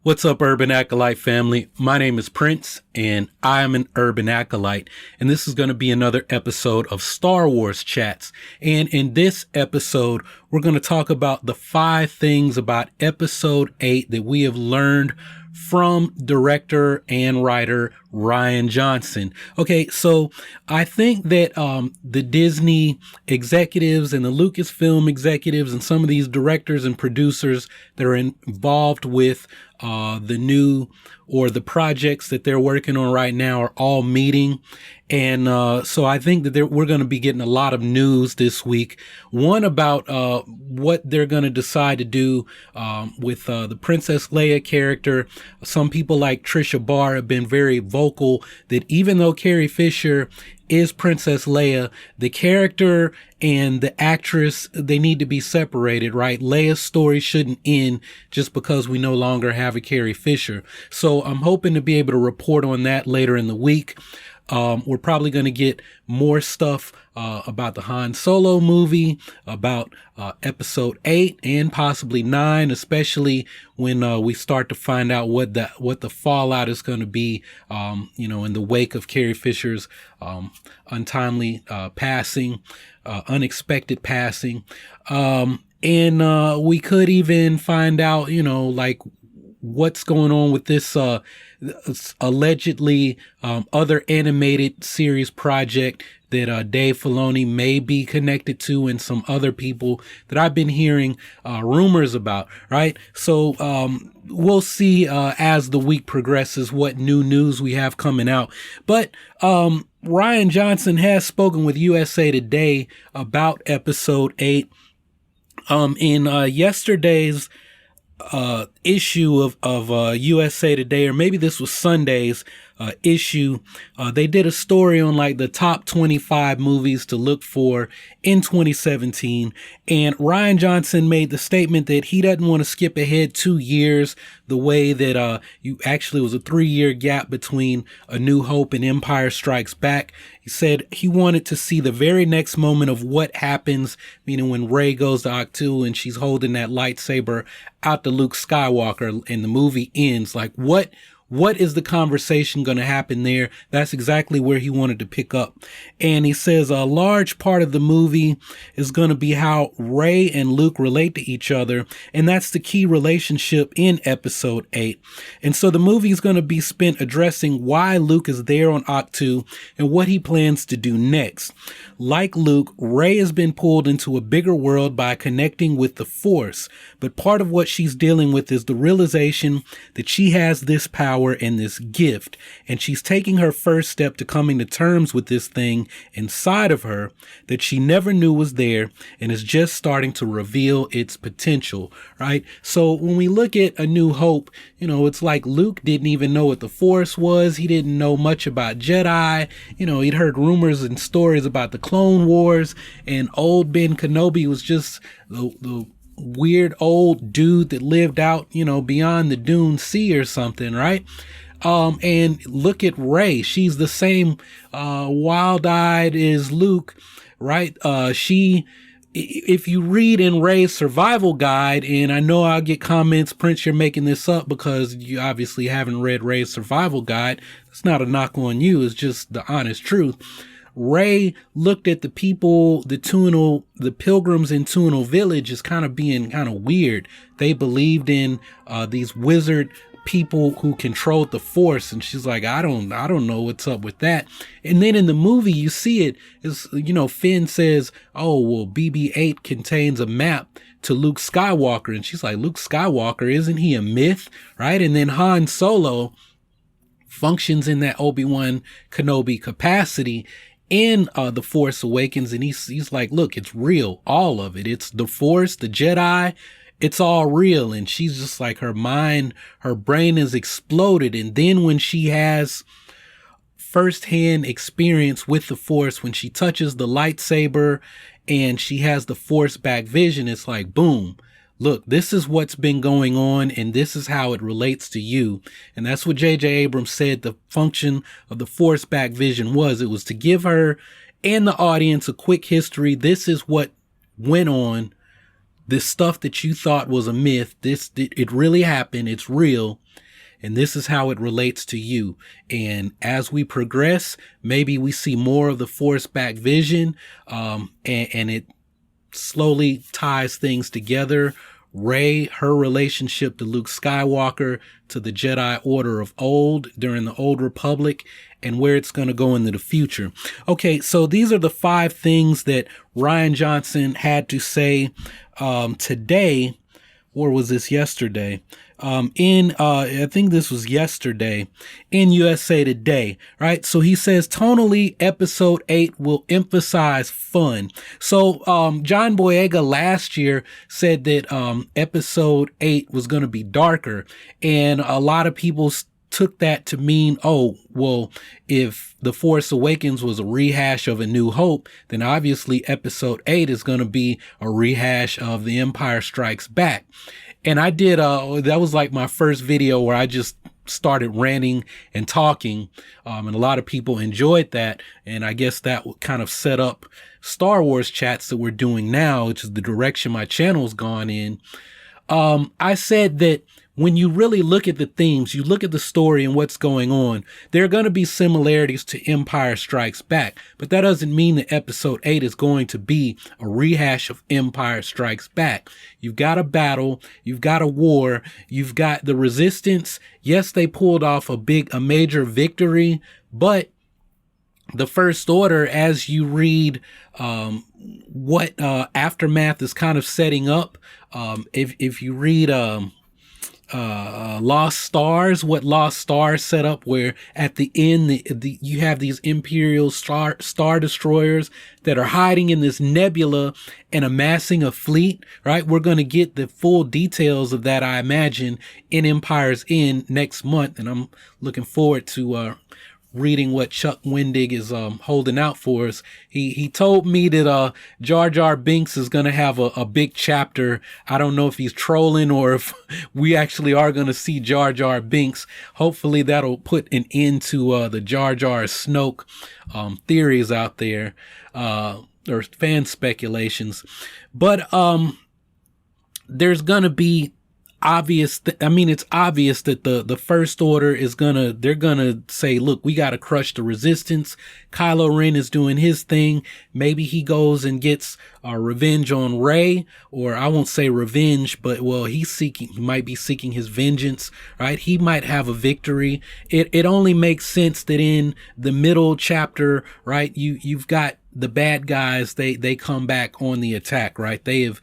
What's up, Urban Acolyte family? My name is Prince, and I am an Urban Acolyte, and this is going to be another episode of Star Wars Chats. And in this episode, we're going to talk about the 5 things about Episode 8 that we have learned from director and writer Rian Johnson. Okay, so I think that the Disney executives and the Lucasfilm executives and some of these directors and producers that are involved with the new or the projects that they're working on right now are all meeting. And so I think that we're going to be getting a lot of news this week. One about what they're going to decide to do with the Princess Leia character. Some people like Trisha Barr have been very vocal that even though Carrie Fisher is Princess Leia, the character and the actress, they need to be separated, right? Leia's story shouldn't end just because we no longer have a Carrie Fisher. So I'm hoping to be able to report on that later in the week. We're probably going to get more stuff about the Han Solo movie, about Episode 8 and possibly 9, especially when we start to find out what the fallout is going to be, in the wake of Carrie Fisher's untimely passing, unexpected passing. And we could even find out, what's going on with this allegedly other animated series project that Dave Filoni may be connected to, and some other people that I've been hearing rumors about, right? So we'll see as the week progresses what new news we have coming out. But Rian Johnson has spoken with USA Today about Episode 8. In yesterday's issue of USA Today, or maybe this was Sunday's issue, they did a story on like the top 25 movies to look for in 2017, and Rian Johnson made the statement that he doesn't want to skip ahead 2 years the way that you actually was a 3-year gap between A New Hope and Empire Strikes Back. He said he wanted to see the very next moment of what happens, meaning when Rey goes to Octu and she's holding that lightsaber out to Luke Skywalker and the movie ends. Like, what is the conversation going to happen there? That's exactly where he wanted to pick up. And he says a large part of the movie is going to be how Rey and Luke relate to each other. And that's the key relationship in Episode 8. And so the movie is going to be spent addressing why Luke is there on Octu and what he plans to do next. Like Luke, Rey has been pulled into a bigger world by connecting with the Force. But part of what she's dealing with is the realization that she has this power and this gift, and she's taking her first step to coming to terms with this thing inside of her that she never knew was there, and is just starting to reveal its potential, right? So when we look at A New Hope, it's like Luke didn't even know what the Force was. He didn't know much about Jedi. He'd heard rumors and stories about the Clone Wars, and old Ben Kenobi was just the weird old dude that lived out, beyond the Dune Sea or something, right? And look at Rey. She's the same wild-eyed as Luke, right? If you read in Rey's survival guide, and I know I'll get comments, Prince, you're making this up because you obviously haven't read Rey's survival guide. It's not a knock on you. It's just the honest truth. Rey looked at the people, the pilgrims in Tunnel Village as kind of being kind of weird. They believed in these wizard people who controlled the Force, and she's like, I don't know what's up with that. And then in the movie, you see it is, Finn says, oh, well, BB-8 contains a map to Luke Skywalker, and she's like, Luke Skywalker, isn't he a myth, right? And then Han Solo functions in that Obi-Wan Kenobi capacity in The Force Awakens, and he's like, look, it's real, all of it. It's the Force, the Jedi, it's all real. And she's just like, her brain is exploded. And then when she has firsthand experience with the Force, when she touches the lightsaber and she has the Force back vision, it's like, boom, look, this is what's been going on, and this is how it relates to you. And that's what J.J. Abrams said the function of the Force back vision was. It was to give her and the audience a quick history. This is what went on. This stuff that you thought was a myth, it really happened. It's real. and this is how it relates to you. And as we progress, maybe we see more of the Force back vision, and it slowly ties things together. Rey, her relationship to Luke Skywalker, to the Jedi Order of old during the Old Republic, and where it's going to go into the future. Okay, so these are the 5 things that Rian Johnson had to say today, or was this yesterday? I think this was yesterday in USA Today, right? So he says tonally episode 8 will emphasize fun. So, John Boyega last year said that, episode 8 was going to be darker, and a lot of people took that to mean, oh, well, if The Force Awakens was a rehash of A New Hope, then obviously episode 8 is going to be a rehash of The Empire Strikes Back. And I did, that was like my first video where I just started ranting and talking. And a lot of people enjoyed that. And I guess that would kind of set up Star Wars chats that we're doing now, which is the direction my channel's gone in. I said that when you really look at the themes, you look at the story and what's going on, there are going to be similarities to Empire Strikes Back, but that doesn't mean that episode 8 is going to be a rehash of Empire Strikes Back. You've got a battle, you've got a war, you've got the Resistance. Yes, they pulled off a major victory, but the First Order, as you read what Aftermath is kind of setting up, if you read Lost Stars, what Lost Stars set up, where at the end you have these Imperial star destroyers that are hiding in this nebula and amassing a fleet, right? We're going to get the full details of that, I imagine, in Empire's End next month, and I'm looking forward to reading what Chuck Wendig is holding out for us. He told me that Jar Binks is going to have a big chapter. I don't know if he's trolling or if we actually are going to see Jar Binks. Hopefully that'll put an end to the Jar Snoke theories out there, or fan speculations. But there's going to be it's obvious that the First Order they're gonna say, look, we gotta crush the Resistance. Kylo Ren is doing his thing. Maybe he goes and gets revenge on Rey, or I won't say revenge, but well, he might be seeking his vengeance, right? He might have a victory. It only makes sense that in the middle chapter, right, you've got the bad guys, they come back on the attack, right? They have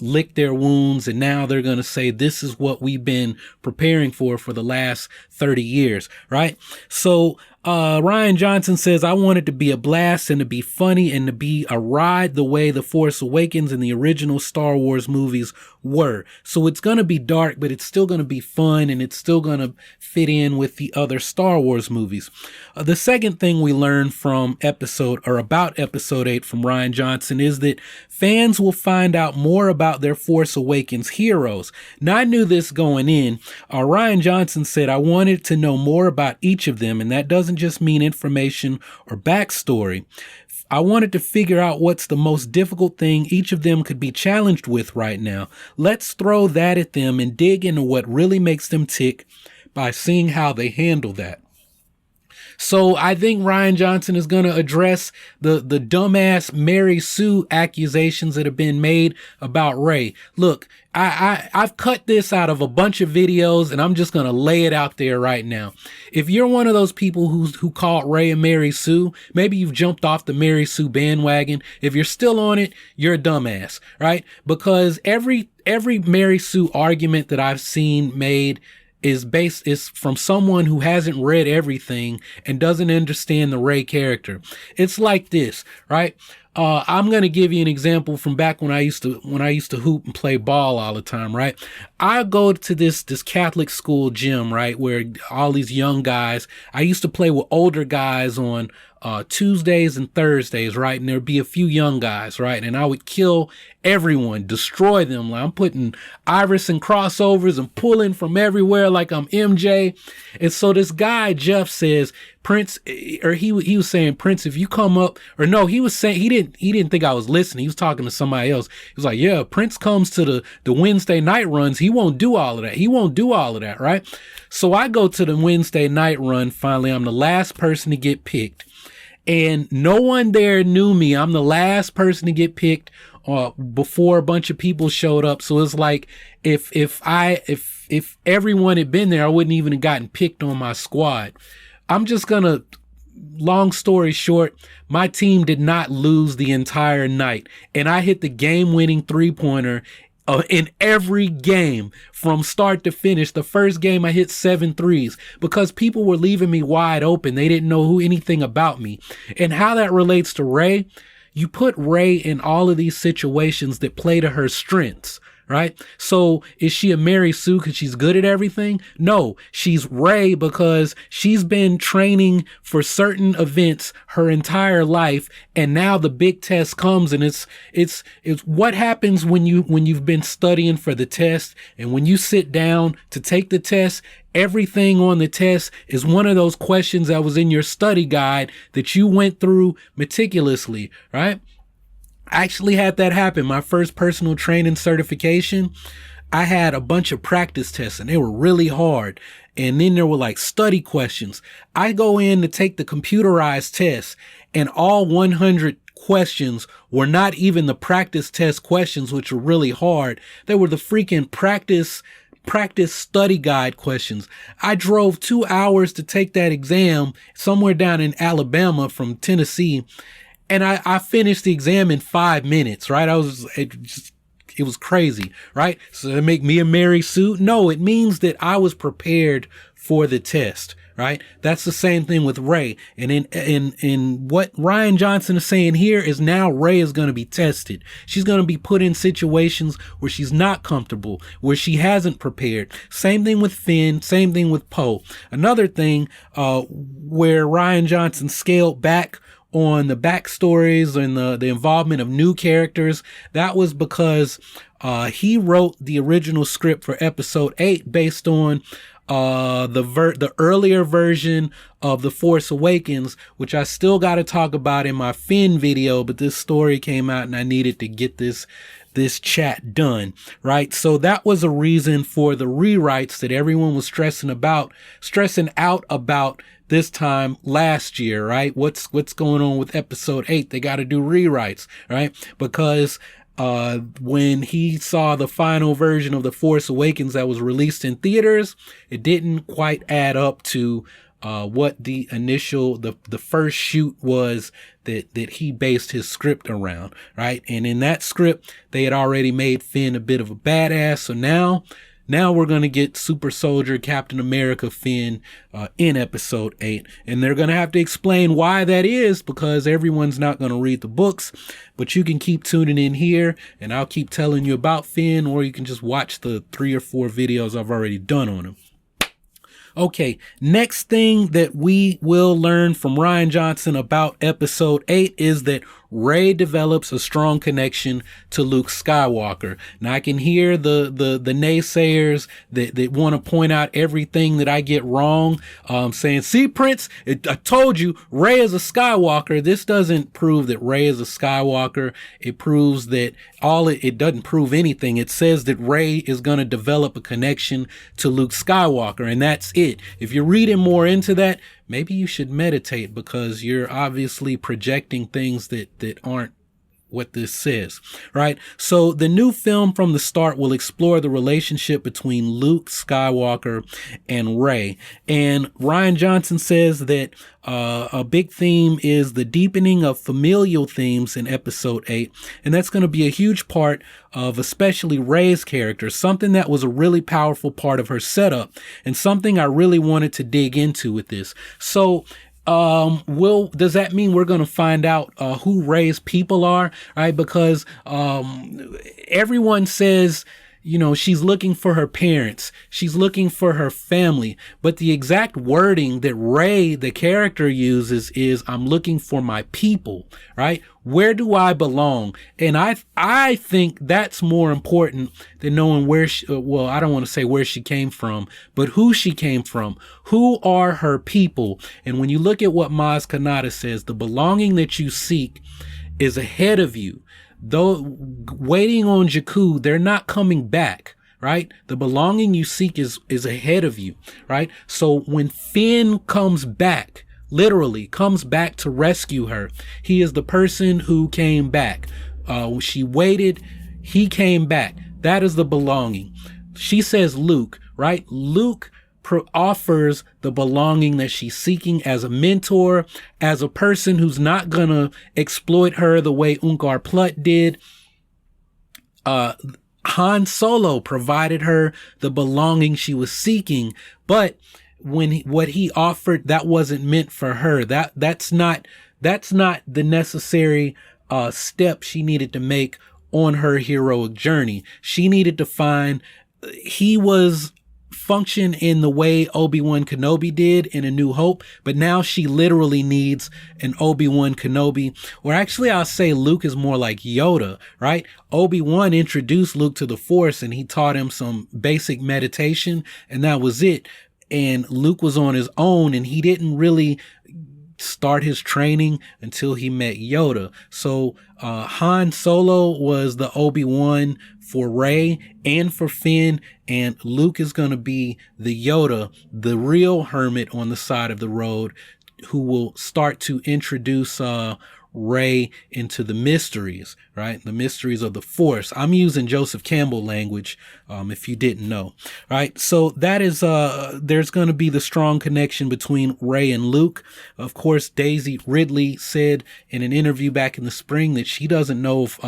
licked their wounds, and now they're going to say, this is what we've been preparing for the last 30 years, right? So Rian Johnson says, I want it to be a blast and to be funny and to be a ride the way The Force Awakens and the original Star Wars movies were. So it's going to be dark, but it's still going to be fun, and it's still going to fit in with the other Star Wars movies. The second thing we learned from about episode 8 from Rian Johnson is that fans will find out more about their Force Awakens heroes. Now, I knew this going in. Rian Johnson said, I wanted to know more about each of them, and that doesn't just mean information or backstory. I wanted to figure out what's the most difficult thing each of them could be challenged with right now. Let's throw that at them and dig into what really makes them tick by seeing how they handle that. So I think Rian Johnson is going to address the dumbass Mary Sue accusations that have been made about Rey. Look, I've cut this out of a bunch of videos, and I'm just going to lay it out there right now. If you're one of those people who called Rey a Mary Sue, maybe you've jumped off the Mary Sue bandwagon. If you're still on it, you're a dumbass, right? Because every Mary Sue argument that I've seen made is from someone who hasn't read everything and doesn't understand the Rey character. It's like this, right? I'm going to give you an example from back when I used to hoop and play ball all the time, right? I go to this Catholic school gym, right, where all these young guys, I used to play with older guys on Tuesdays and Thursdays, right? And there'd be a few young guys, right? And I would kill everyone, destroy them. Like I'm putting iris and crossovers and pulling from everywhere like I'm MJ. And so this guy, Jeff, says, Prince, or he was saying, Prince, if you come up, or no, he was saying, he didn't think I was listening. He was talking to somebody else. He was like, yeah, Prince comes to the Wednesday night runs. He won't do all of that. He won't do all of that, right? So I go to the Wednesday night run. Finally, I'm the last person to get picked. And no one there knew me. I'm the last person to get picked before a bunch of people showed up. So it's like if everyone had been there, I wouldn't even have gotten picked on my squad. I'm just gonna, long story short, my team did not lose the entire night, and I hit the game-winning three-pointer in every game from start to finish. The first game I hit 7 threes because people were leaving me wide open. They didn't know anything about me. And how that relates to Rey, you put Rey in all of these situations that play to her strengths, right? So is she a Mary Sue because she's good at everything? No, she's Rey because she's been training for certain events her entire life, and now the big test comes, and it's what happens when you've been studying for the test, and when you sit down to take the test. Everything on the test is one of those questions that was in your study guide that you went through meticulously, right? I actually had that happen. My first personal training certification, I had a bunch of practice tests and they were really hard. And then there were like study questions. I go in to take the computerized test and all 100 questions were not even the practice test questions, which were really hard. They were the freaking practice study guide questions. I drove 2 hours to take that exam somewhere down in Alabama from Tennessee. And I finished the exam in 5 minutes, right? It was crazy, right? So to make me a Mary Sue? No, it means that I was prepared for the test, right? That's the same thing with Rey. And in what Rian Johnson is saying here is now Rey is going to be tested. She's going to be put in situations where she's not comfortable, where she hasn't prepared. Same thing with Finn, same thing with Poe. Another thing, where Rian Johnson scaled back on the backstories and the involvement of new characters, that was because he wrote the original script for episode 8 based on the earlier version of The Force Awakens, which I still got to talk about in my Finn video, but this story came out and I needed to get this chat done, right? So that was a reason for the rewrites that everyone was stressing out about this time last year, right? What's going on with episode 8? They got to do rewrites, right? Because when he saw the final version of The Force Awakens that was released in theaters, it didn't quite add up to what the initial, the first shoot was that he based his script around, right? And in that script, they had already made Finn a bit of a badass. So now we're going to get Super Soldier Captain America Finn in episode 8. And they're going to have to explain why that is, because everyone's not going to read the books. But you can keep tuning in here and I'll keep telling you about Finn, or you can just watch the 3 or 4 videos I've already done on him. Okay, next thing that we will learn from Rian Johnson about episode 8 is that Rey develops a strong connection to Luke Skywalker. Now I can hear the naysayers that want to point out everything that I get wrong, saying, see, Prince, I told you Rey is a Skywalker. This doesn't prove that Rey is a Skywalker. It proves that it doesn't prove anything. It says that Rey is going to develop a connection to Luke Skywalker, and that's it. If you're reading more into that, maybe you should meditate, because you're obviously projecting things that aren't what this says, right? So the new film from the start will explore the relationship between Luke Skywalker and Rey. And Rian Johnson says that a big theme is the deepening of familial themes in episode 8. And that's going to be a huge part of especially Rey's character, something that was a really powerful part of her setup and something I really wanted to dig into with this. So does that mean we're going to find out who Rey's people are, right? Because everyone says, she's looking for her parents. She's looking for her family. But the exact wording that Rey, the character, uses is, I'm looking for my people, right? Where do I belong? And I think that's more important than knowing where I don't want to say where she came from, but who she came from. Who are her people? And when you look at what Maz Kanata says, the belonging that you seek is ahead of you. Though waiting on Jakku, they're not coming back, right? The belonging you seek is ahead of you, right? So when Finn comes back, literally comes back to rescue her, he is the person who came back. She waited, he came back. That is the belonging. She says Luke, right? Luke offers the belonging that she's seeking as a mentor, as a person who's not gonna exploit her the way Unkar Plutt did. Han Solo provided her the belonging she was seeking, but what he offered, that wasn't meant for her. That's not the necessary step she needed to make on her heroic journey. She needed to find, he was function in the way Obi-Wan Kenobi did in A New Hope, but now she literally needs an Obi-Wan Kenobi, or actually I'll say Luke is more like Yoda, right? Obi-Wan introduced Luke to the Force and he taught him some basic meditation, and that was it. And Luke was on his own, and he didn't really start his training until he met Yoda. So Han Solo was the Obi-Wan for Rey and for Finn, and Luke is going to be the Yoda, the real hermit on the side of the road, who will start to introduce Rey into the mysteries, right? The mysteries of the Force. I'm using Joseph Campbell language, if you didn't know, right? So that is, there's going to be the strong connection between Rey and Luke. Of course, Daisy Ridley said in an interview back in the spring that she doesn't know if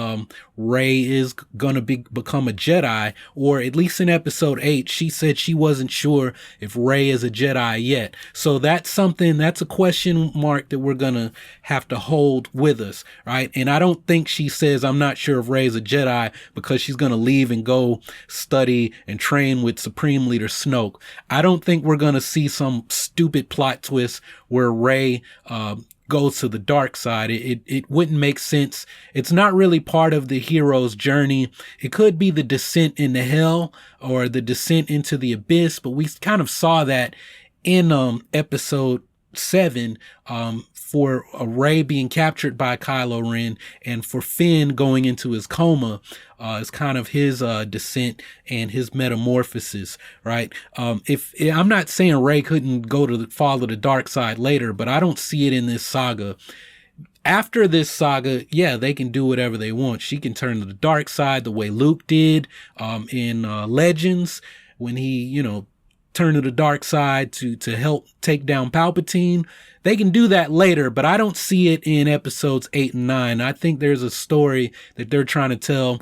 Rey is going to become a Jedi, or at least in episode 8, she said she wasn't sure if Rey is a Jedi yet. So that's a question mark that we're going to have to hold with us, right? And I don't think she says, I'm not sure if Rey's a Jedi because she's going to leave and go study and train with Supreme Leader Snoke. I don't think we're going to see some stupid plot twist where Rey goes to the dark side. It wouldn't make sense. It's not really part of the hero's journey. It could be the descent into hell or the descent into the abyss, but we kind of saw that in episode 7, for Rey being captured by Kylo Ren, and for Finn going into his coma, is kind of his descent and his metamorphosis, right? If I'm not saying Rey couldn't go to follow the dark side later, but I don't see it in this saga. After this saga, yeah, they can do whatever they want. She can turn to the dark side the way Luke did in Legends, when he, turn to the dark side to help take down Palpatine. They can do that later, but I don't see it in episodes 8 and 9. I think there's a story that they're trying to tell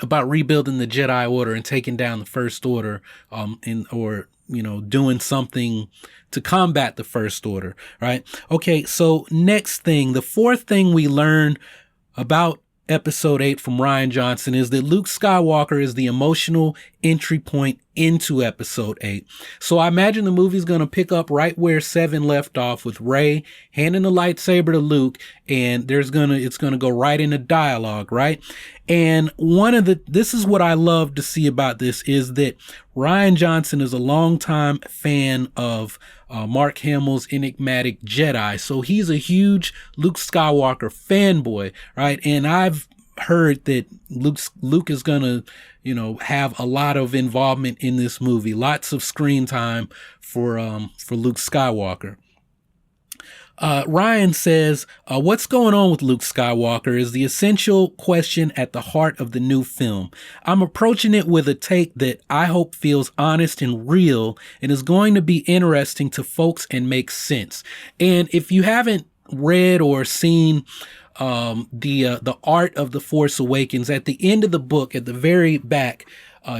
about rebuilding the Jedi Order and taking down the First Order, doing something to combat the First Order, right? Okay, so next thing, the fourth thing we learn about episode 8 from Rian Johnson is that Luke Skywalker is the emotional entry point into episode 8. So I imagine the movie's going to pick up right where 7 left off, with Rey handing the lightsaber to Luke, and it's going to go right into dialogue, right? And this is what I love to see about this, is that Rian Johnson is a longtime fan of Mark Hamill's Enigmatic Jedi. So he's a huge Luke Skywalker fanboy, right? And I've heard that Luke is gonna, have a lot of involvement in this movie, lots of screen time for Luke Skywalker. Ryan says, what's going on with Luke Skywalker is the essential question at the heart of the new film. I'm approaching it with a take that I hope feels honest and real, and is going to be interesting to folks and make sense. And if you haven't read or seen the Art of the Force Awakens, at the end of the book, at the very back,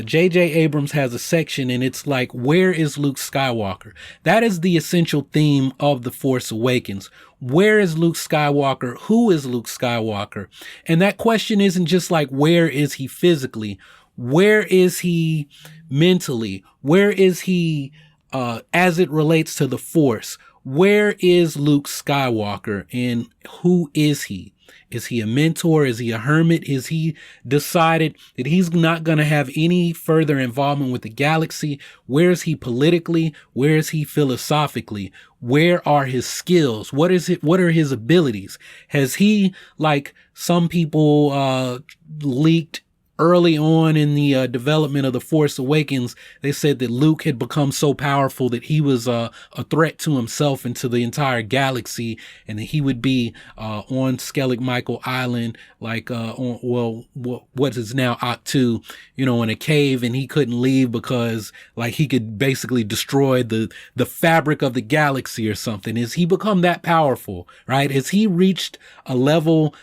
J.J. Abrams has a section, and it's like, where is Luke Skywalker? That is the essential theme of The Force Awakens. Where is Luke Skywalker? Who is Luke Skywalker? And that question isn't just like, where is he physically? Where is he mentally? Where is he as it relates to the Force? Where is Luke Skywalker, and who is he? Is he a mentor? Is he a hermit? Is he decided that he's not going to have any further involvement with the galaxy? Where is he politically? Where is he philosophically? Where are his skills? What is it? What are his abilities? Has he, like some people leaked early on in the development of The Force Awakens, they said that Luke had become so powerful that he was a threat to himself and to the entire galaxy, and that he would be on Skellig Michael Island, like what is now Octu, in a cave, and he couldn't leave because like he could basically destroy the fabric of the galaxy or something. Has he become that powerful, right? Has he reached a level,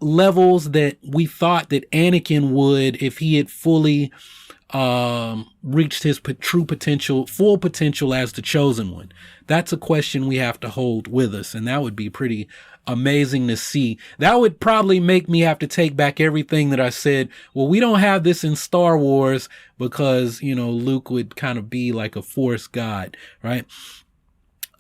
levels that we thought that Anakin would if he had fully reached his full potential as the chosen one? That's a question we have to hold with us, and that would be pretty amazing to see. That would probably make me have to take back everything that I said. Well, we don't have this in Star Wars because, Luke would kind of be like a Force god, right?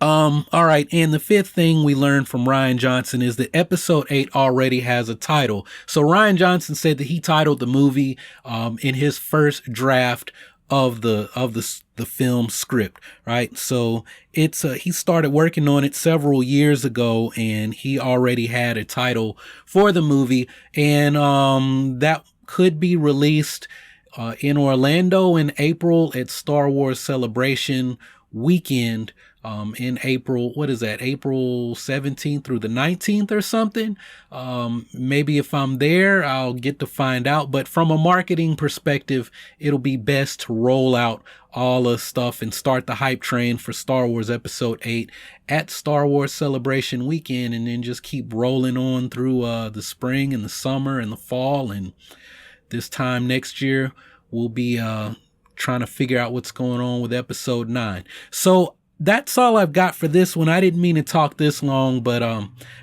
All right. And the fifth thing we learned from Rian Johnson is that episode 8 already has a title. So Rian Johnson said that he titled the movie, in his first draft of the film script, right? So it's, he started working on it several years ago, and he already had a title for the movie, and, that could be released, in Orlando in April at Star Wars Celebration weekend, in April. What is that? April 17th through the 19th or something. Maybe if I'm there, I'll get to find out. But from a marketing perspective, it'll be best to roll out all the stuff and start the hype train for Star Wars Episode 8 at Star Wars Celebration weekend, and then just keep rolling on through the spring and the summer and the fall. And this time next year, we'll be trying to figure out what's going on with Episode 9. So that's all I've got for this one. I didn't mean to talk this long, but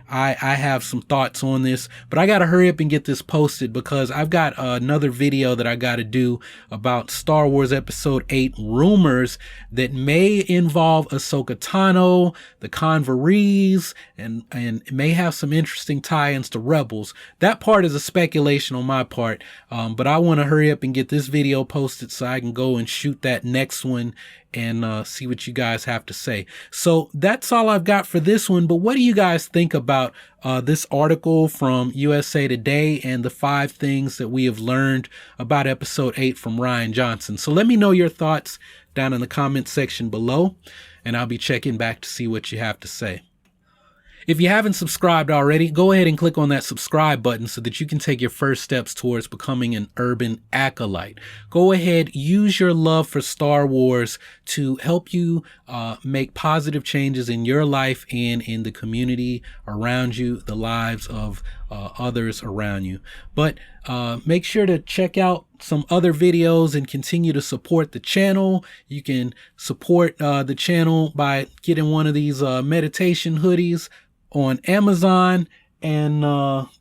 I have some thoughts on this, but I got to hurry up and get this posted because I've got another video that I got to do about Star Wars Episode 8 rumors that may involve Ahsoka Tano, the Converees, and may have some interesting tie-ins to Rebels. That part is a speculation on my part, but I want to hurry up and get this video posted so I can go and shoot that next one and see what you guys have to say. So that's all I've got for this one. But what do you guys think about this article from USA Today and the 5 things that we have learned about Episode 8 from Rian Johnson? So let me know your thoughts down in the comment section below, and I'll be checking back to see what you have to say. If you haven't subscribed already, go ahead and click on that subscribe button so that you can take your first steps towards becoming an urban acolyte. Go ahead, use your love for Star Wars to help you make positive changes in your life and in the community around you, the lives of others around you. But make sure to check out some other videos and continue to support the channel. You can support the channel by getting one of these meditation hoodies on Amazon, and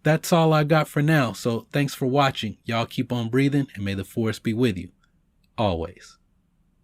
that's all I got for now. So thanks for watching. Y'all keep on breathing, and may the Force be with you always.